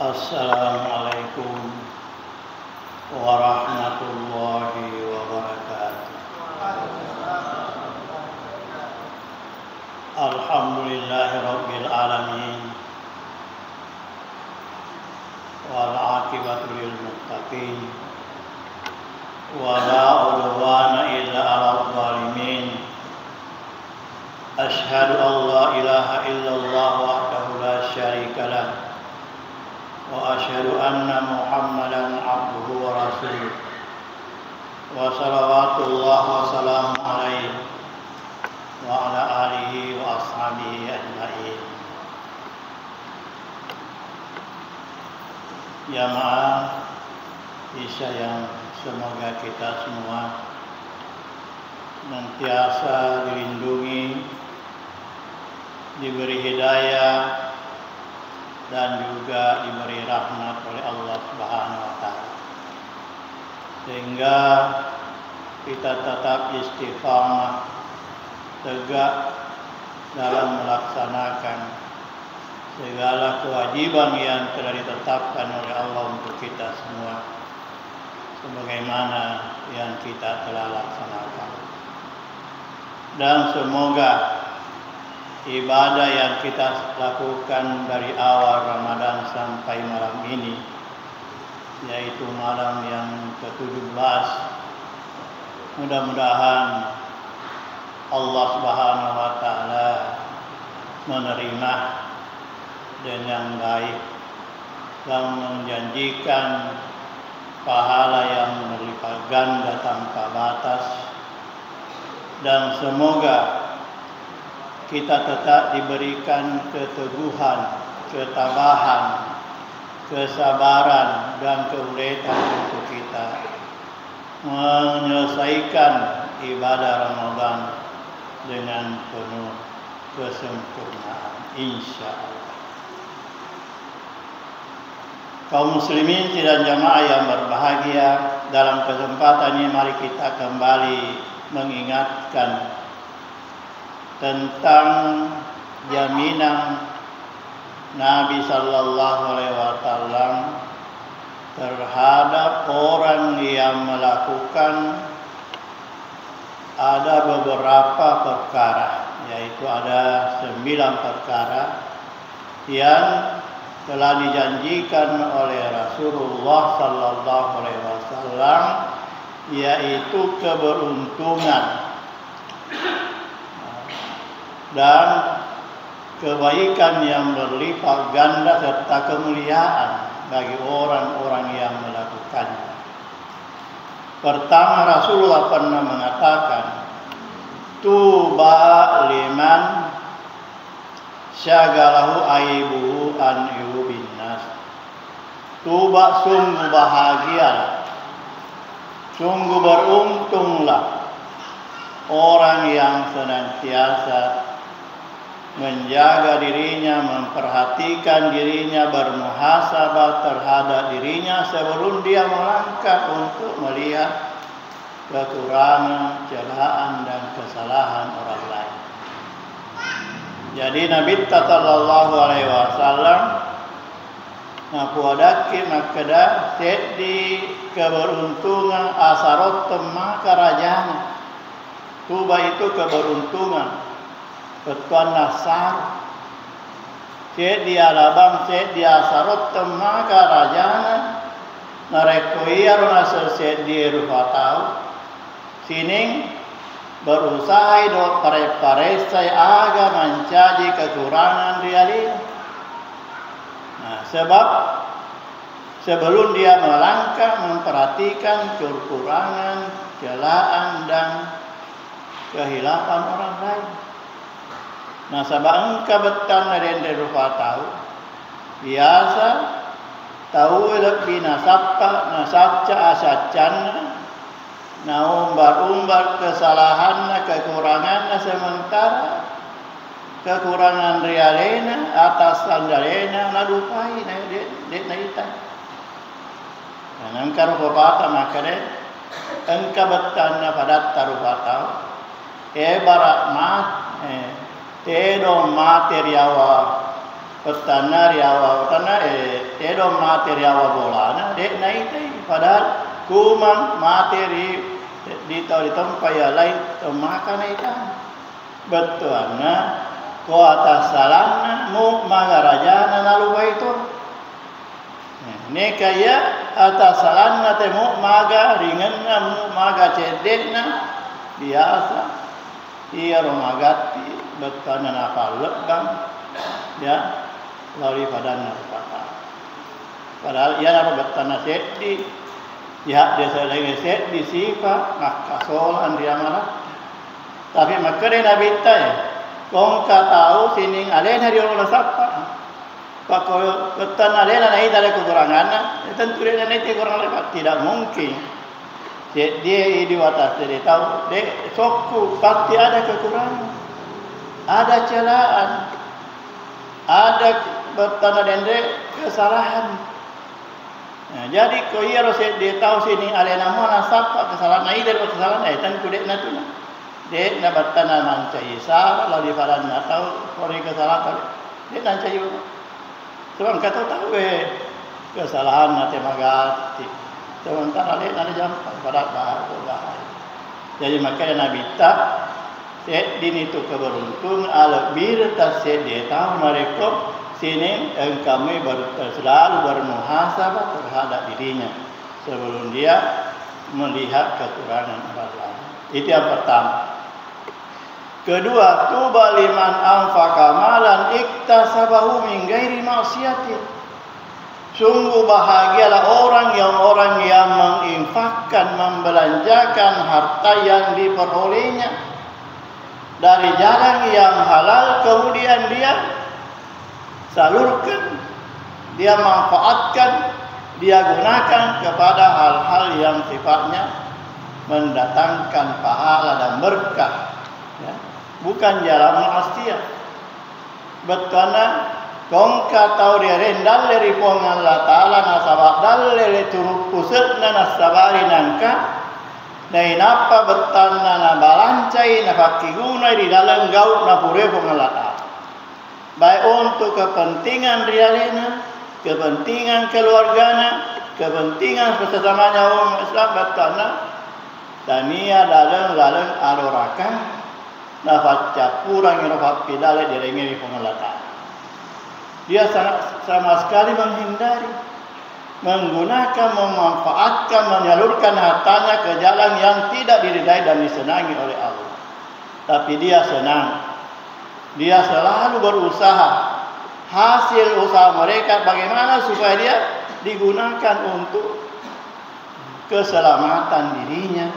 Assalamualaikum warahmatullahi wabarakatuh. Alhamdulillahi rabbil alamin. Wal aqibatu lil muttaqin. Wa la udwana illa 'alal zalimin. Asyhadu an la ilaha illallah wahdahu la syarika lah. Wa asyhadu anna Muhammadan abduhu wa rasuluh. Wa salawatullah wa salamu alaihi wa ala alihi wa ashabihi ajma'in. Jamaah Isya yang semoga kita semua senantiasa dilindungi, diberi hidayah dan juga diberi rahmat oleh Allah Subhanahu wa taala. Sehingga kita tetap istiqamah, tegak dalam melaksanakan segala kewajiban yang telah ditetapkan oleh Allah untuk kita semua, sebagaimana yang kita telah laksanakan. Dan semoga ibadah yang kita lakukan dari awal Ramadan sampai malam ini, yaitu malam yang ke-17, mudah-mudahan Allah Subhanahu wa taala menerima dengan baik dan menjanjikan pahala yang berlipat ganda tanpa batas. Dan semoga kita tetap diberikan keteguhan, ketabahan, kesabaran dan keuletan untuk kita menyelesaikan ibadah Ramadan dengan penuh kesempurnaan, insyaallah. Kaum muslimin dan jamaah yang berbahagia, dalam kesempatan ini mari kita kembali mengingatkan tentang jaminan Nabi sallallahu alaihi wasallam terhadap orang yang melakukan ada beberapa perkara, yaitu ada 9 perkara yang telah dijanjikan oleh Rasulullah sallallahu alaihi wasallam, yaitu keberuntungan dan kebaikan yang berlipat ganda serta kemuliaan bagi orang-orang yang melakukannya. Pertama, Rasulullah pernah mengatakan, tuba liman syagalahu aibuhu an yubin nas. Tuba, sungguh bahagialah, sungguh beruntunglah orang yang senantiasa menjaga dirinya, memperhatikan dirinya, bermuhasabah terhadap dirinya sebelum dia melangkah untuk melihat kekurangan, celaan dan kesalahan orang lain. Jadi Nabi sallallahu alaihi wasallam napuadaki makada sedi keberuntungan asarot maka rajana. Tuba itu keberuntungan. Ketuan nasar, cek dia labang, cek dia sarot temaka rajana, narekoiar nasa cek dia rufatau, sining berusaha do pare-pare saya aga mencaji kekurangan dia lihat. Nah, sebab sebelum dia melangkah memperhatikan kekurangan, celaan dan kehilapan orang lain. Nah, sabang kabetan narende rupa tahu biasa tahu lebih nasabka nasabca asacan na umbar kesalahannya, kekurangannya, sementara kekurangan realena atas sandalena nadupai na det naita. Nah, angkar rupa makade engkabetan na padat rupa tahu barat mat tedo materiawa petana riawa utana sedo materi awal bolana dek naitai padahal kumang materi di tempat yang lain makan ikan betulna ko atas salana mu magarajana nalu itu ne kaya atas salana temu maga ringanna mu maga cedekna biasa iya romagati betulna napa lebang ya lari padanna patah padahal ia napa betulna seddi ya desa lagi set di sifat maka solan dia malah tapi maka dia nabi ya kong ka tahu sining alena dia orang sapa pak kalau betan alena naik ada kekurangan tentu dia naik kurang lebat tidak mungkin dia di atas dia tahu dia sokku pasti ada kekurangan ada celaan ada betan dende kesalahan. Nah, jadi ko iya rose dia tahu sini alena mana sapa kesalahan ai dari kesalahan ai tan kudek na tuna. Dek na batana mancai salah lalu faran na tahu kori kesalahan. Dek mancai yo. Sebab kata tahu kesalahan na temagati. Sementara dek na jam pada bahaya. Jadi makanya Nabi tak dini tu keberuntung albir tas dia tahu mereka sini kami selalu bermuhasabah terhadap dirinya sebelum dia melihat kekurangan orang lain. Itu yang pertama. Kedua, tuba liman anfaqa malan iktasabahu min ghairi ma'siyatin. Sungguh bahagialah orang yang menginfakkan, membelanjakan harta yang diperolehnya dari jalan yang halal kemudian dia salurkan, dia manfaatkan, dia gunakan kepada hal-hal yang sifatnya mendatangkan pahala dan berkah, ya. Bukan jalan maksiat. Betulna kong katau dia rendal dari pongan Allah Taala nasabak dalle turut pusatna nasabari nangka dai napa bertanna na balancai na fakiguna di dalam gaut na pure pongan Allah Taala. Baik untuk kepentingan rialena, kepentingan keluargana, kepentingan sesamanya umat Islam betulna tania dalam adorakan nafas capurang nafas pidale direngeni pengelata. Dia sama sekali menghindari, menggunakan, memanfaatkan, menyalurkan hartanya ke jalan yang tidak diridai dan disenangi oleh Allah. Tapi dia senang. Dia selalu berusaha. Hasil usaha mereka bagaimana supaya dia digunakan untuk keselamatan dirinya,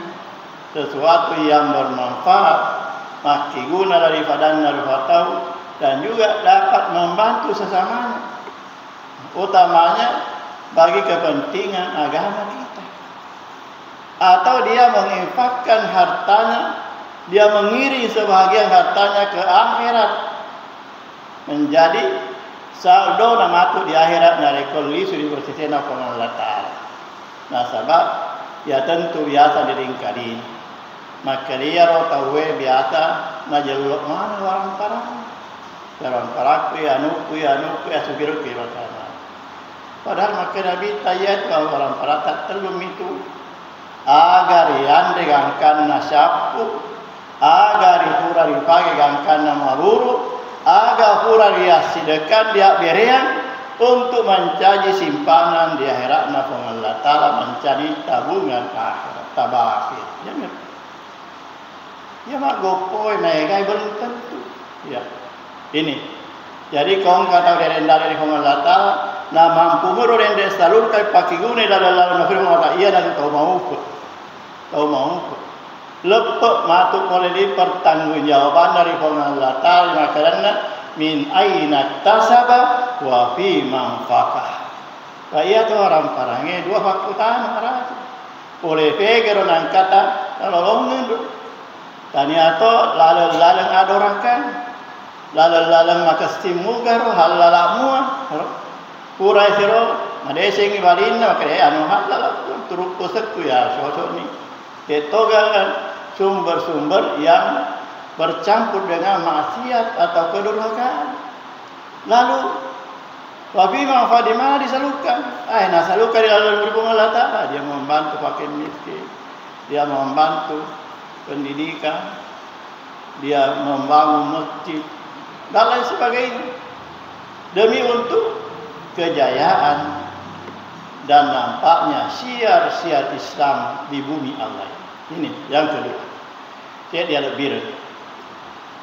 sesuatu yang bermanfaat, makiguna daripada naruhatau dan juga dapat membantu sesamanya, utamanya bagi kepentingan agama kita. Atau dia menginfakkan hartanya, dia mengiring sebahagian hartanya ke akhirat menjadi saldo namatu di akhirat narekol lisu di bersisena Allah Ta'ala. Nah sebab ya tentu biasa diringkari. Maka dia tahu biasa najaluk mana orang paraku ya anuku sugiru kirotana. Padahal maka Nabi tayat kalau orang para tak terlum itu agar yang digangkan nasyapu, agar pura dipagi gangkan nama buru, agar pura dia sidekan dia berean untuk mencari simpanan di akhirat nafsu Allah Ta'ala, mencari tabungan akhirat tabakir. Ya mak gopoi megai belum tentu. Ya. Ini. Jadi kau kata dari Allah Ta'ala, na mampu muru rende salur kai pakigune dalam firman Allah iya dan kau mau. Kau mau. Lepas matuk oleh di pertanggungjawaban dari Allah Ta'ala karena min aina tasaba wa fi manfaqah. Kaya tu orang parangnya dua fakutan orang. Oleh pegero nang kata nolongin taniato lalang adorakan lalang makastimugaro halalamua pura siro madesing ibalina makaya anu halala turuk pusatku ya sosok ni ketogalan sumber-sumber yang bercampur dengan maksiat atau kedurhakaan. Lalu Tapi manfaat di mana disalurkan? Salurkan di dalam berhubungan Allah Ta'ala. Dia membantu fakir miskin, dia membantu pendidikan, dia membangun masjid dan lain sebagainya, demi untuk kejayaan dan nampaknya syiar-syiar Islam di bumi Allah. Ini yang kedua. Dia lebih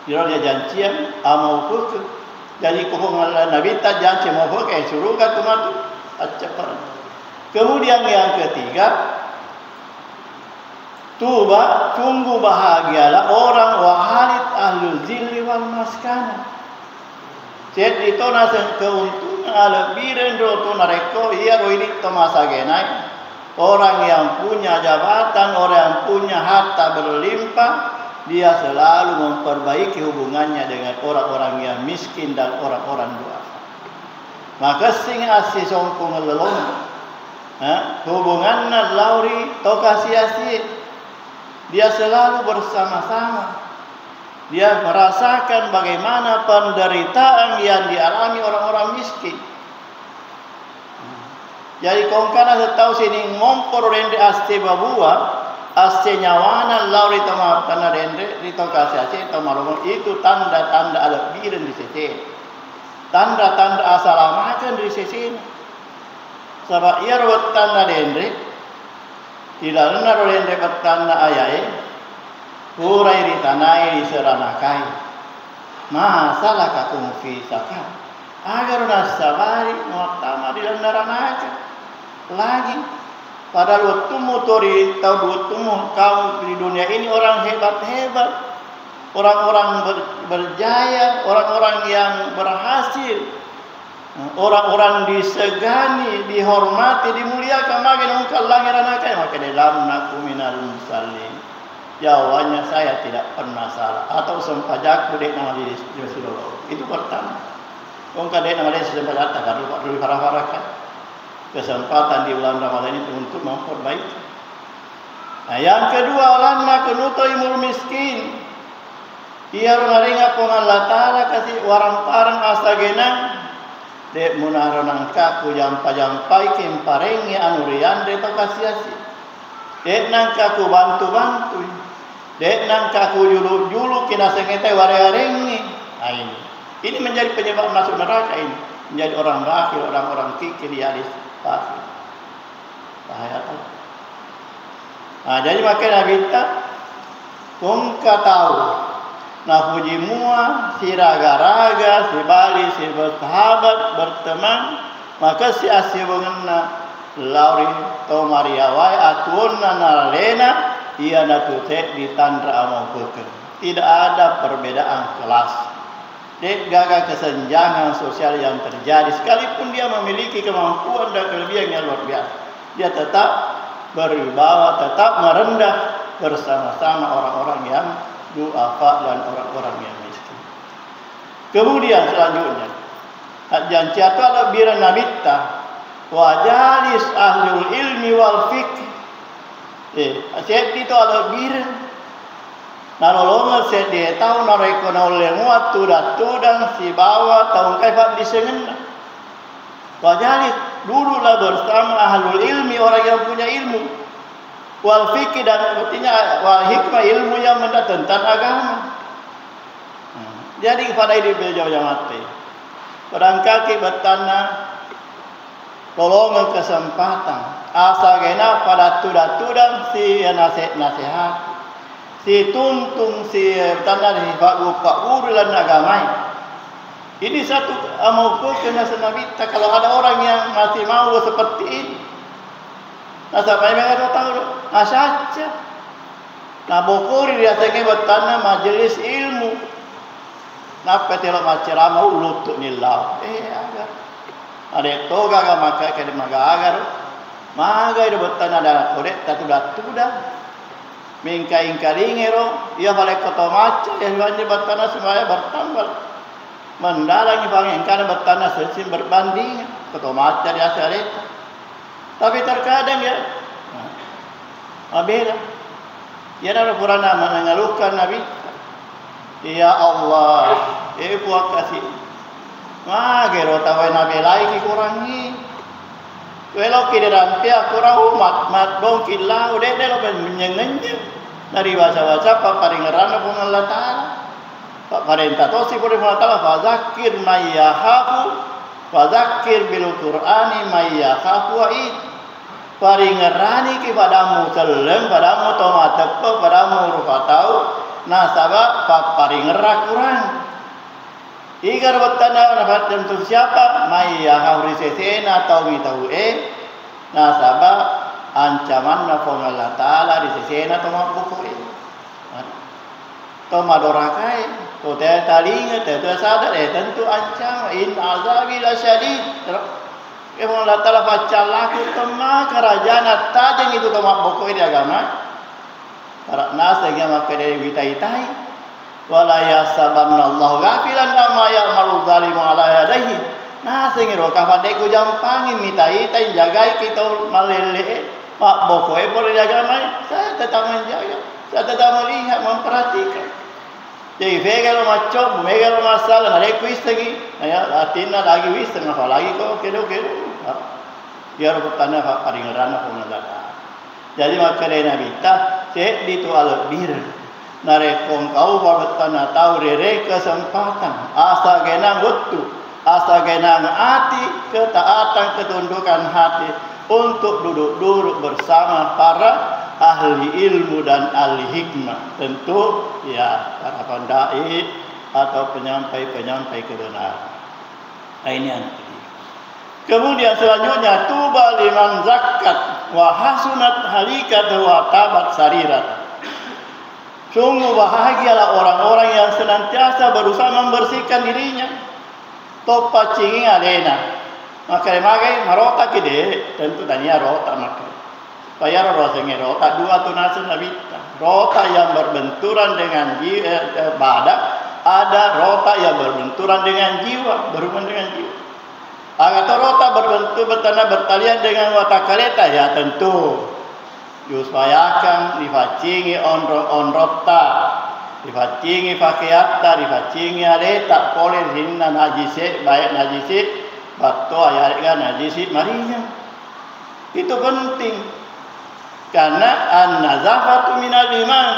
dia janjian amal hukum. Jadi kohong Nabi tak janji mau pakai suruh kan tu cepat. Kemudian yang ketiga, tunggu bahagialah orang wahalit ahlul zilli wal maskana. Jadi itu nasi keuntungan lebih rendah tu nareko iya ini tu masa genai. Orang yang punya jabatan, orang yang punya harta berlimpah, dia selalu memperbaiki hubungannya dengan orang-orang yang miskin dan orang-orang duafa. Maka sing asih songkong lelong, hubungannya lauri tokasi asih. Dia selalu bersama-sama. Dia merasakan bagaimana penderitaan yang dialami orang-orang miskin. Jadi kongkana setahu sini ngompor rende aste babua. Asce nyawana lauri tama tanah rende rito kasih aceh tama itu tanda-tanda ada biren di sisi, tanda-tanda asalamakan di sisi. Sebab ia rawat tanda rende, tidak benar rende bertanda ayai, purai di tanai di seranakai, masalah kakung fisaka, agar nasabari muatama di landaranakan lagi. Padahal waktumu kau di dunia ini orang hebat-hebat, orang-orang berjaya, orang-orang yang berhasil, orang-orang disegani, dihormati, dimuliakan. Maka nungkal langit anakai maka dalam naku minal musallin. Jawabannya saya tidak pernah salah atau sempajaku dek nama diri Rasulullah. Itu pertama. Nungkal dek nama diri sempajaku kalau perlu parah-parahkan. Kesempatan di bulan Ramadan itu untuk memperbaiki. Nah, yang kedua, lana kunuto imul miskin. Ia runaringa pongan Allah Ta'ala kasih warang parang asagenang. Dek munaronang kaku jampa-jampai kemparengi anurian dek kasih-kasih. Dek nang kaku bantu-bantu. Dek nang kaku julu-julu kina sengete ware-warengi. Nah ini menjadi penyebab masuk neraka ini. Menjadi orang bakhil, orang-orang kikir di hadis. Bahaya tu. Jadi makanya kita kongka tahu. Nah puji mua, si raga-raga, si bali, si bersahabat, berteman. Maka si asih mengena lauri to mariawai atuonna nalena ia natute di tandra amau keken. Tidak ada perbedaan kelas. Gagal kesenjangan sosial yang terjadi, sekalipun dia memiliki kemampuan dan kelebihan yang luar biasa, dia tetap berwibawa, tetap merendah bersama-sama orang-orang yang duafa dan orang-orang yang miskin. Kemudian selanjutnya, janji atau ala biran nabita wajalis ahlul ilmi wal fikih. Asyik itu ala biran. Nanolongan saya dia tahu nareko naoleh muat tudah si bawa tahu kaifat disengen. Wajali dulu lah bersama ahlul ilmi, orang yang punya ilmu. Wal fikih dan artinya wal hikmah, ilmu yang mendatang tentang agama. Jadi kepada ini beliau mati. Pedang kaki bertanah tolongan kesempatan. Asa gena pada tudah si nasihat. Si tuntung si tanda ni pak guru dan agamai. Ini satu amal kena senabi. Kalau ada orang yang masih mau seperti ini, nah sampai mereka tahu, nah saja. Nah bokori dia tengah bertanah majelis ilmu. Nah petelo macerama lutut nilau. Agar ada toga ga maka kena maga agar. Maga itu bertanah darah korek tudah. Mingkaing-karingero, ia balik kota maca, yang banjir bertanah semuanya bertambah. Mendalangi bangin karena bertanah sesim berbanding, kota maca di asal itu. Tapi terkadang ya, beda. Ya ada purana mengeluhkan Nabi. Ya Allah, puak kasih. Gero tawai nabi lagi kurangi. Welo kira rampia kurang umat mat dong kilau deh lo menyengennya dari bahasa pak paringeran pun Allah Taala. Pak parenta to si pun Allah Taala fazakir mayyahaku fazakir bil Qur'ani mayyahaku wa'id. Paringerani kepadamu seleng padamu tomat padamu rufatau nasaba pak paringerak kurang. Igar bertanda dapat tentu siapa maya hauri sesena atau mitau nasaba ancaman nafong Allah Taala di sesena atau mabuku atau madorakai atau talinga atau sadar tentu ancam in azabi lasyadid. Allah Taala baca laku tema kerajaan tajeng itu ke mabuku di agama. Para nasa yang maka dari bitai wala yasabanna Allah ghafilan amma ya'malu zalimu ala yadayhi. Nah singiro kapadeku jampangin mitai tai jagai kita malele pak bokoe boleh jaga mai. Saya tetap menjaga, saya tetap melihat, memperhatikan. Jadi vegalo maco, vegalo masalah ada kuis lagi. Ya atina lagi wis tengah lagi kok kedo. Biar bertanya pak paringerana pengelala. Jadi maka dari Nabi ta cek di tu albir. Narekong kau bertanya tahu rere kesempatan asa genang waktu asa genang hati ketaatan ketundukan hati untuk duduk bersama para ahli ilmu dan ahli hikmah, tentu ya para pendai atau penyampai kebenaran. Ini yang ketiga. Kemudian selanjutnya tuba liman zakat wa hasunat halikat wa tabat sarirat. Sungguh bahagialah orang-orang yang senantiasa berusaha membersihkan dirinya. Topa cinging alena. Maka marota kide tentu tanya rota maka. Payar rosenge rota dua tunasun nabita. Rota yang berbenturan dengan badan, ada rota yang berbenturan dengan jiwa, berhubungan dengan jiwa. Agar rota bertanda bertalian dengan watakaleta ya tentu. Diusahakan difacingi onrota, difacingi fakiatta, difacingi aleta, polen hinna najise, baik najise, batto ayatkan najisi marinya. Itu penting karena an-nazafatu minal iman.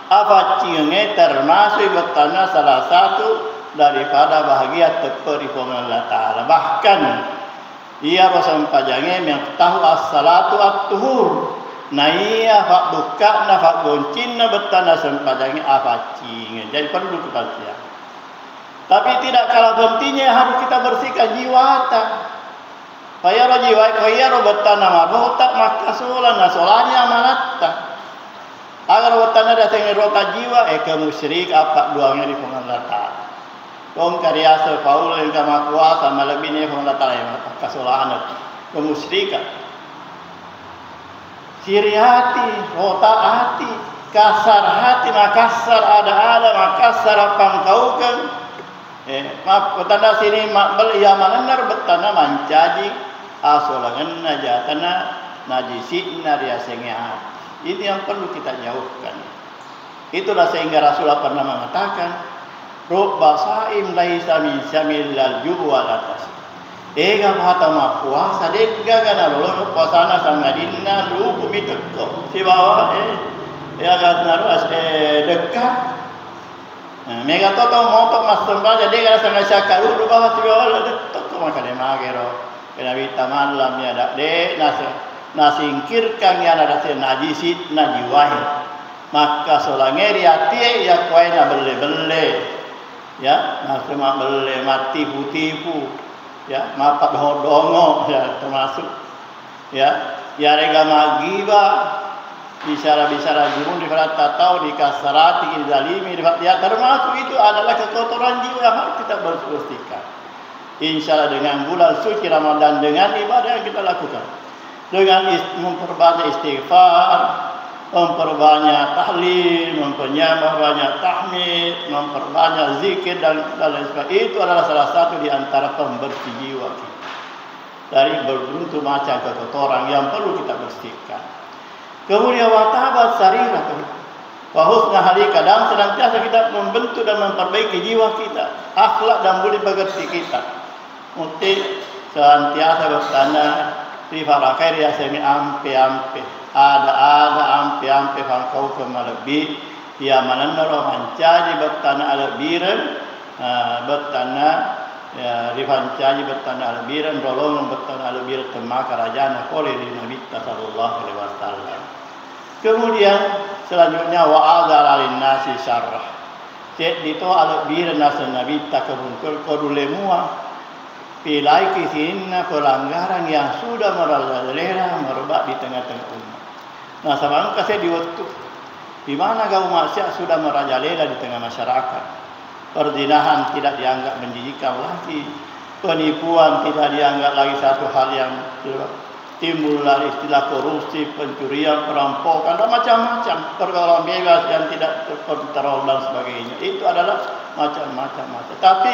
Afacinge termasuk bertanda salah satu daripada bahagia terperifong Allah Ta'ala. Bahkan ia Rasul pajange yang tahu as-salatu at-tuhur. Nah iya pak buka na pak goncin na bertanda sempadangi apa cing. Jadi perlu kepastian. Tapi tidak kalah pentingnya harus kita bersihkan jiwa kita. Payaro jiwa payaro bertanda marotak maka solanya amanatta. Agar bertanda datang rota jiwa ke musyrik apa duanya di pengalata. Kong karya sepaul yang kama kuasa malebihnya pengalata yang kasolahan kemusyrikan. Ciri hati, rota hati, kasar hati, makasar ada, makasar pangkaukan. Maaf, petanda sini makbel ia mengenar betanda mancaji asolangan najatana najisi nariasengnya. Ini yang perlu kita jauhkan. Itulah sehingga Rasulullah pernah mengatakan, "Rubba saim laisa min samilal juwal atas." Ega patama puasa dega kana lolo puasana sangadina lupu mitekko si bawa ya gatnaru dekat mega toto moto mas sembaja dega sana syakaru lu bawa si bawa detok maka de magero kena bitaman lam ya dak de nasingkirkan ya ada najisi najiwahi maka solangeri ati ya kuaina belle ya nasema belle mati tipu ya mapat hodongo ya termasuk ya rega magiba bicara jurun di farata tahu di kasarati di zalimi ya termasuk itu adalah kekotoran jiwa yang harus kita bersihkan. Insyaallah dengan bulan suci Ramadan dengan ibadah yang kita lakukan dengan memperbanyak istighfar, memperbanyak tahlil, memperbanyak tahmid, memperbanyak zikir dan lain sebagainya. Itu adalah salah satu di antara pembersih jiwa kita dari berbentuk macam kekotoran yang perlu kita bersihkan. Kemudian watabat sarirat, wahusna halika dan senantiasa kita membentuk dan memperbaiki jiwa kita, akhlak dan budi pekerti kita. Muti senantiasa bertanda di farakai dia semi ampe ada ampe fangkau kemalebih ia mananaro mancaji bertanda albiran bertanda ya rifancaji bertanda albiran rolong bertanda albiran tema kerajaan oleh Nabi sallallahu alaihi wasallam. Kemudian selanjutnya wa'adzara lin-nasi syarrah. Jadi itu albiran nasa Nabi takabungkul kodulemua pilai kisinna pelanggaran yang sudah merajalela merebak di tengah-tengah umat. Nah, sama kasih di waktu di mana kaum maksiat sudah merajalela di tengah masyarakat. Perzinahan tidak dianggap menjijikkan lagi. Penipuan tidak dianggap lagi satu hal yang timbul dari istilah korupsi, pencurian, perampokan dan macam-macam pergaulan bebas yang tidak terkontrol dan sebagainya. Itu adalah macam-macam. Tapi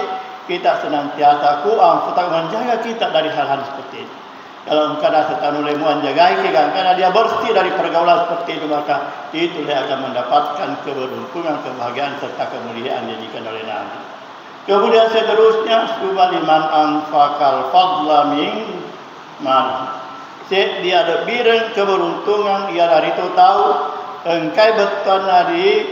kita senantiasa kuat untuk menjaga kita dari hal-hal seperti itu. Kalau engkau dah setanu lemu menjaga kita, karena dia bersih dari pergaulan seperti itu, maka itu dia akan mendapatkan keberuntungan, kebahagiaan serta kemuliaan yang dijadikan oleh Nabi. Kemudian seterusnya subaliman anfaqal fadla min mal. Dia ada bireng keberuntungan dia dari itu tahu engkau beton dari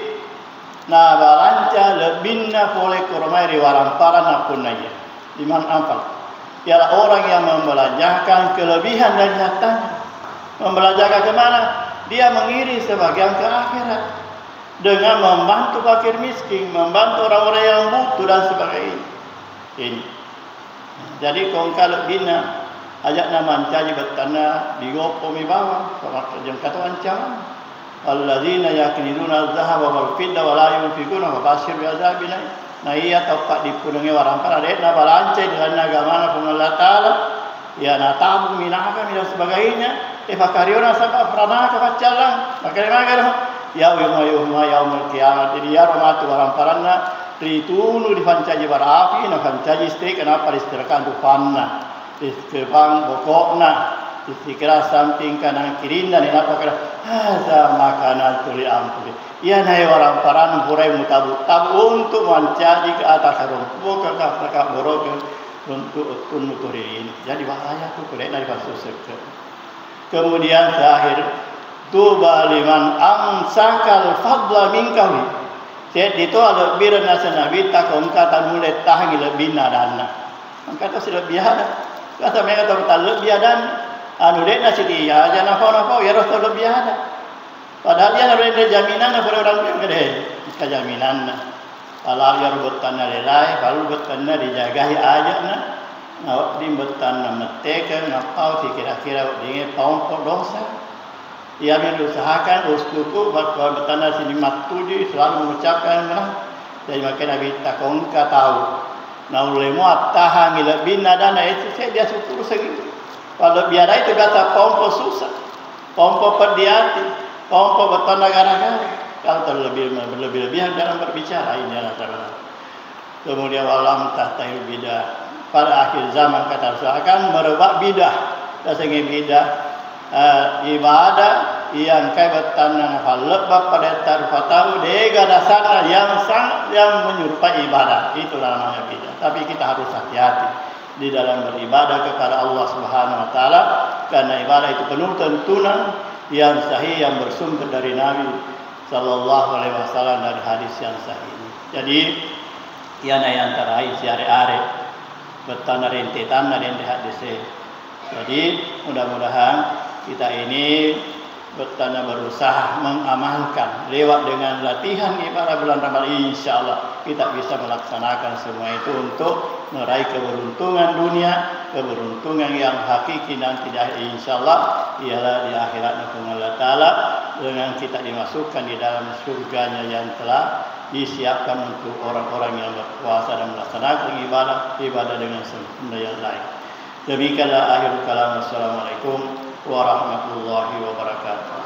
na balanca lebihna boleh kurmai riwaramparan apun aja. Iman amfal. Ialah orang yang membelanjakan kelebihan dari hartanya. Membelanjakan ke mana? Dia mengirim sebagian ke akhirat dengan membantu fakir miskin, membantu orang-orang yang butuh dan sebagainya. Ini. Jadi kongkal lebihna ajak nama ancaji bertanda di gopo mi bawah sama kerja kata ancaman. Alladzina yakiniduna az-zahaba wal fidda wa la yunfiquna wa bashir bi azabin. Nah iya tapak dipunungi warampan ada na balancai dengan agama pun Allah Taala ya na tabu minaka dan sebagainya fakariona sampai pranaka kacalang makanya yaumul kiamat jadi ya rahmatu waramparanna ritunu difancaji barafi na fancaji stay kenapa distirakan tufanna disebang bokokna dikira samping kanan kiri dan apa kira ada makanan tuli ampun ia naik orang paran burai mutabu tabu untuk mencaji ke atas rumput ke kakak borok untuk tunuturi ini jadi bahaya tu kulit dari kasus sektor. Kemudian terakhir tuba liman amsakal fadla minkawi. Jadi itu ada biran nasa Nabi tak kata mulai tahangi lebih nadana. Kata sudah biasa. Kata mereka tak lebih dan anu dek nasi dia aja nafau ya rasul lebih ada. Padahal dia ada jaminan kepada orang yang gede. Jika jaminan kalau dia buatkan lelai, kalau buatkan dijagai aja nah. Nah, di buatkan metekan ngapau si kira-kira dengan paung dosa. Ia berusahakan uskuku buat buatkan sini matuji selalu mengucapkan nah. Jadi maka Nabi takongka tahu. Nah ulemu tahan lebih nadana itu saya dia syukur segitu. Kalau biara itu kata pompo susah, pompo perdiati. Pompo beton negara-negara kalau berlebih-lebihan dalam berbicara ini adalah cara. Kemudian walam tahtail bidah pada akhir zaman kata Rasul akan merebak bidah. Dasarnya bidah ibadah yang kaitan dengan hal lebab pada tarfatau dega dasar yang menyerupai ibadah itulah namanya bidah. Tapi kita harus hati-hati di dalam beribadah kepada Allah Subhanahu Wa Taala karena ibadah itu penuh tuntunan yang sahih yang bersumber dari Nabi Sallallahu Alaihi Wasallam dari hadis yang sahih ini. Jadi, yang terakhir siare-are bertanda rentetan dan hadis. Jadi, mudah-mudahan kita ini bertanda berusaha mengamalkan lewat dengan latihan ibadah bulan Ramadan. Insya Allah kita bisa melaksanakan semua itu untuk meraih keberuntungan dunia, keberuntungan yang hakiki nanti insya Allah ialah di akhirat Allah Taala dengan kita dimasukkan di dalam surganya yang telah disiapkan untuk orang-orang yang berpuasa dan melaksanakan ibadah dengan sempurna yang lain. Demikianlah akhir kalam. Assalamualaikum warahmatullahi wabarakatuh.